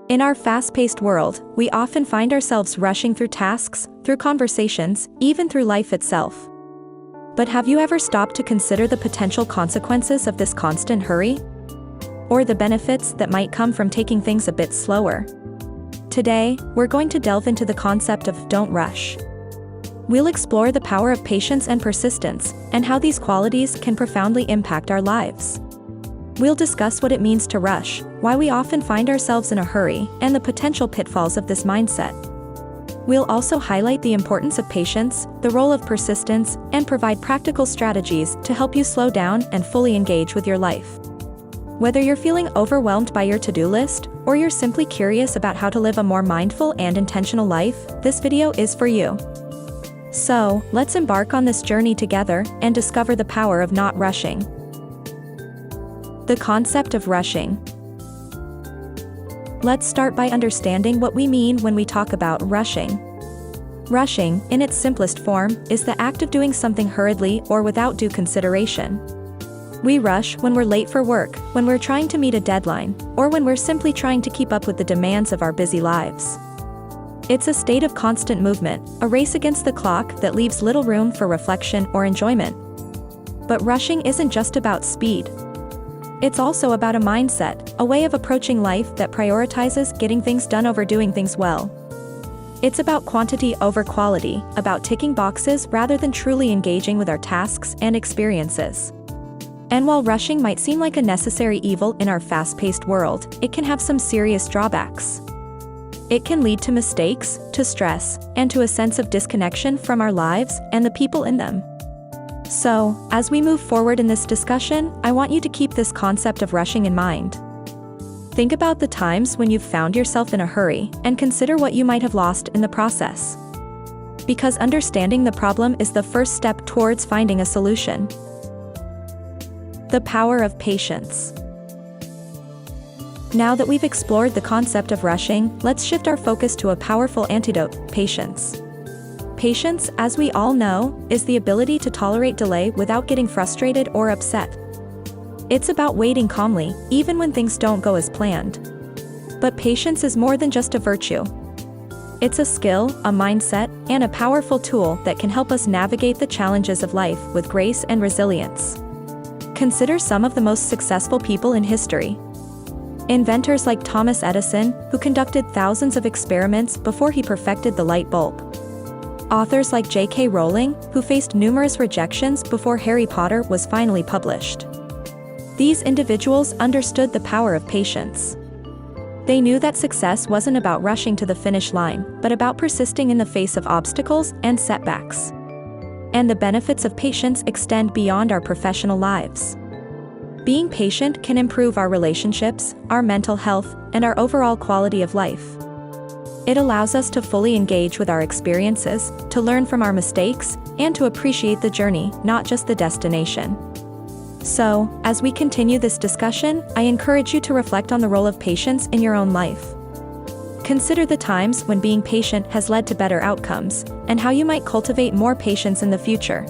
In our fast-paced world, we often find ourselves rushing through tasks, through conversations, even through life itself. But have you ever stopped to consider the potential consequences of this constant hurry? Or the benefits that might come from taking things a bit slower? Today, we're going to delve into the concept of don't rush. We'll explore the power of patience and persistence, and how these qualities can profoundly impact our lives. We'll discuss what it means to rush, why we often find ourselves in a hurry, and the potential pitfalls of this mindset. We'll also highlight the importance of patience, the role of persistence, and provide practical strategies to help you slow down and fully engage with your life. Whether you're feeling overwhelmed by your to-do list, or you're simply curious about how to live a more mindful and intentional life, this video is for you. So, let's embark on this journey together and discover the power of not rushing. The concept of rushing. Let's start by understanding what we mean when we talk about rushing. Rushing, in its simplest form, is the act of doing something hurriedly or without due consideration. We rush when we're late for work, when we're trying to meet a deadline, or when we're simply trying to keep up with the demands of our busy lives. It's a state of constant movement, a race against the clock that leaves little room for reflection or enjoyment. But rushing isn't just about speed. It's also about a mindset, a way of approaching life that prioritizes getting things done over doing things well. It's about quantity over quality, about ticking boxes rather than truly engaging with our tasks and experiences. And while rushing might seem like a necessary evil in our fast-paced world, it can have some serious drawbacks. It can lead to mistakes, to stress, and to a sense of disconnection from our lives and the people in them. So, as we move forward in this discussion, I want you to keep this concept of rushing in mind. Think about the times when you've found yourself in a hurry, and consider what you might have lost in the process. Because understanding the problem is the first step towards finding a solution. The power of patience. Now that we've explored the concept of rushing, let's shift our focus to a powerful antidote: patience. Patience, as we all know, is the ability to tolerate delay without getting frustrated or upset. It's about waiting calmly, even when things don't go as planned. But patience is more than just a virtue. It's a skill, a mindset, and a powerful tool that can help us navigate the challenges of life with grace and resilience. Consider some of the most successful people in history. Inventors like Thomas Edison, who conducted thousands of experiments before he perfected the light bulb. Authors like J.K. Rowling, who faced numerous rejections before Harry Potter was finally published. These individuals understood the power of patience. They knew that success wasn't about rushing to the finish line, but about persisting in the face of obstacles and setbacks. And the benefits of patience extend beyond our professional lives. Being patient can improve our relationships, our mental health, and our overall quality of life. It allows us to fully engage with our experiences, to learn from our mistakes, and to appreciate the journey, not just the destination. So, as we continue this discussion, I encourage you to reflect on the role of patience in your own life. Consider the times when being patient has led to better outcomes, and how you might cultivate more patience in the future.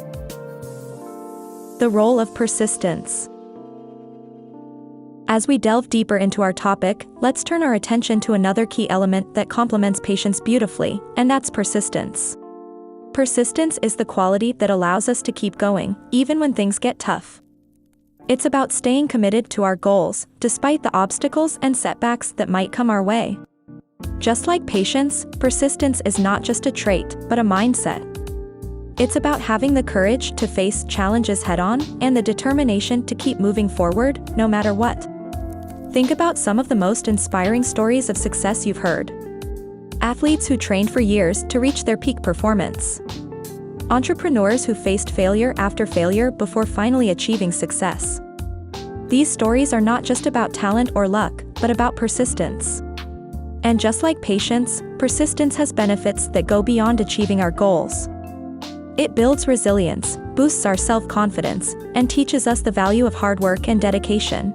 The role of persistence. As we delve deeper into our topic, let's turn our attention to another key element that complements patience beautifully, and that's persistence. Persistence is the quality that allows us to keep going, even when things get tough. It's about staying committed to our goals, despite the obstacles and setbacks that might come our way. Just like patience, persistence is not just a trait, but a mindset. It's about having the courage to face challenges head-on, and the determination to keep moving forward, no matter what. Think about some of the most inspiring stories of success you've heard. Athletes who trained for years to reach their peak performance. Entrepreneurs who faced failure after failure before finally achieving success. These stories are not just about talent or luck, but about persistence. And just like patience, persistence has benefits that go beyond achieving our goals. It builds resilience, boosts our self-confidence, and teaches us the value of hard work and dedication.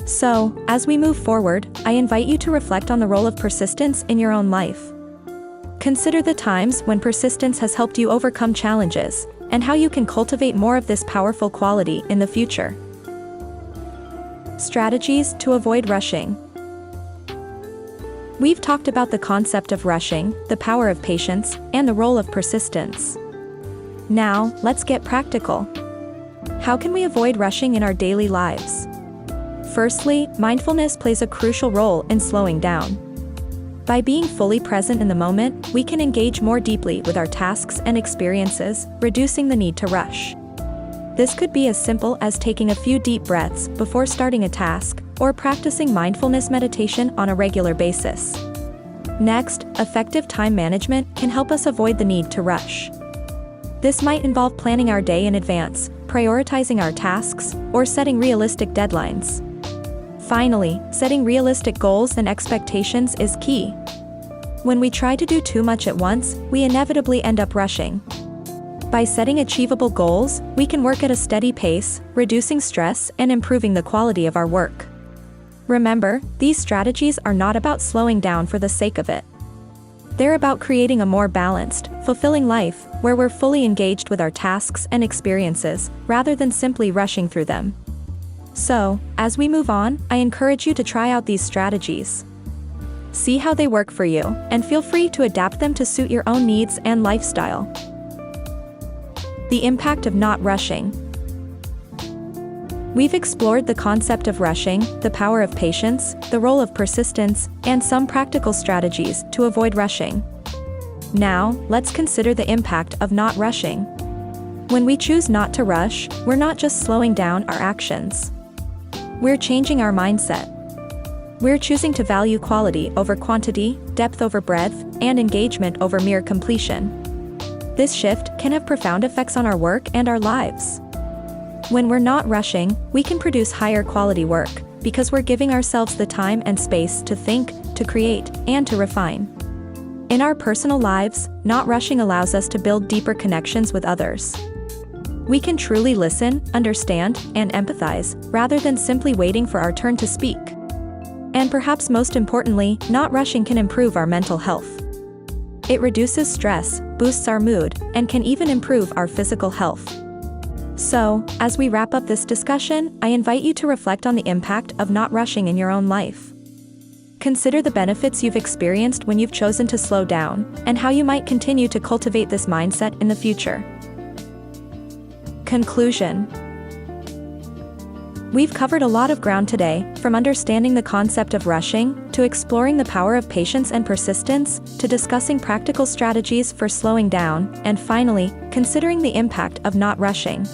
So, as we move forward, I invite you to reflect on the role of persistence in your own life. Consider the times when persistence has helped you overcome challenges, and how you can cultivate more of this powerful quality in the future. Strategies to avoid rushing. We've talked about the concept of rushing, the power of patience, and the role of persistence. Now, let's get practical. How can we avoid rushing in our daily lives? Firstly, mindfulness plays a crucial role in slowing down. By being fully present in the moment, we can engage more deeply with our tasks and experiences, reducing the need to rush. This could be as simple as taking a few deep breaths before starting a task, or practicing mindfulness meditation on a regular basis. Next, effective time management can help us avoid the need to rush. This might involve planning our day in advance, prioritizing our tasks, or setting realistic deadlines. Finally, setting realistic goals and expectations is key. When we try to do too much at once, we inevitably end up rushing. By setting achievable goals, we can work at a steady pace, reducing stress and improving the quality of our work. Remember, these strategies are not about slowing down for the sake of it. They're about creating a more balanced, fulfilling life, where we're fully engaged with our tasks and experiences, rather than simply rushing through them. So, as we move on, I encourage you to try out these strategies. See how they work for you, and feel free to adapt them to suit your own needs and lifestyle. The impact of not rushing. We've explored the concept of rushing, the power of patience, the role of persistence, and some practical strategies to avoid rushing. Now, let's consider the impact of not rushing. When we choose not to rush, we're not just slowing down our actions. We're changing our mindset. We're choosing to value quality over quantity, depth over breadth, and engagement over mere completion. This shift can have profound effects on our work and our lives. When we're not rushing, we can produce higher quality work, because we're giving ourselves the time and space to think, to create, and to refine. In our personal lives, not rushing allows us to build deeper connections with others. We can truly listen, understand, and empathize, rather than simply waiting for our turn to speak. And perhaps most importantly, not rushing can improve our mental health. It reduces stress, boosts our mood, and can even improve our physical health. So, as we wrap up this discussion, I invite you to reflect on the impact of not rushing in your own life. Consider the benefits you've experienced when you've chosen to slow down, and how you might continue to cultivate this mindset in the future. Conclusion. We've covered a lot of ground today, from understanding the concept of rushing, to exploring the power of patience and persistence, to discussing practical strategies for slowing down, and finally, considering the impact of not rushing.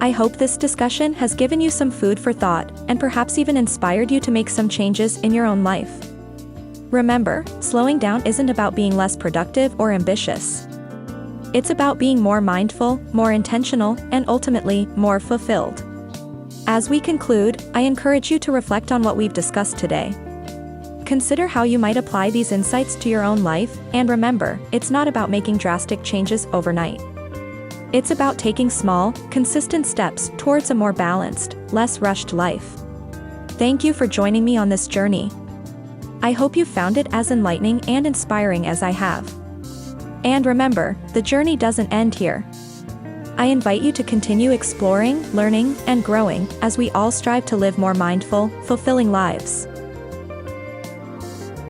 I hope this discussion has given you some food for thought, and perhaps even inspired you to make some changes in your own life. Remember, slowing down isn't about being less productive or ambitious. It's about being more mindful, more intentional, and ultimately, more fulfilled. As we conclude, I encourage you to reflect on what we've discussed today. Consider how you might apply these insights to your own life, and remember, it's not about making drastic changes overnight. It's about taking small, consistent steps towards a more balanced, less rushed life. Thank you for joining me on this journey. I hope you found it as enlightening and inspiring as I have. And remember, the journey doesn't end here. I invite you to continue exploring, learning, and growing as we all strive to live more mindful, fulfilling lives.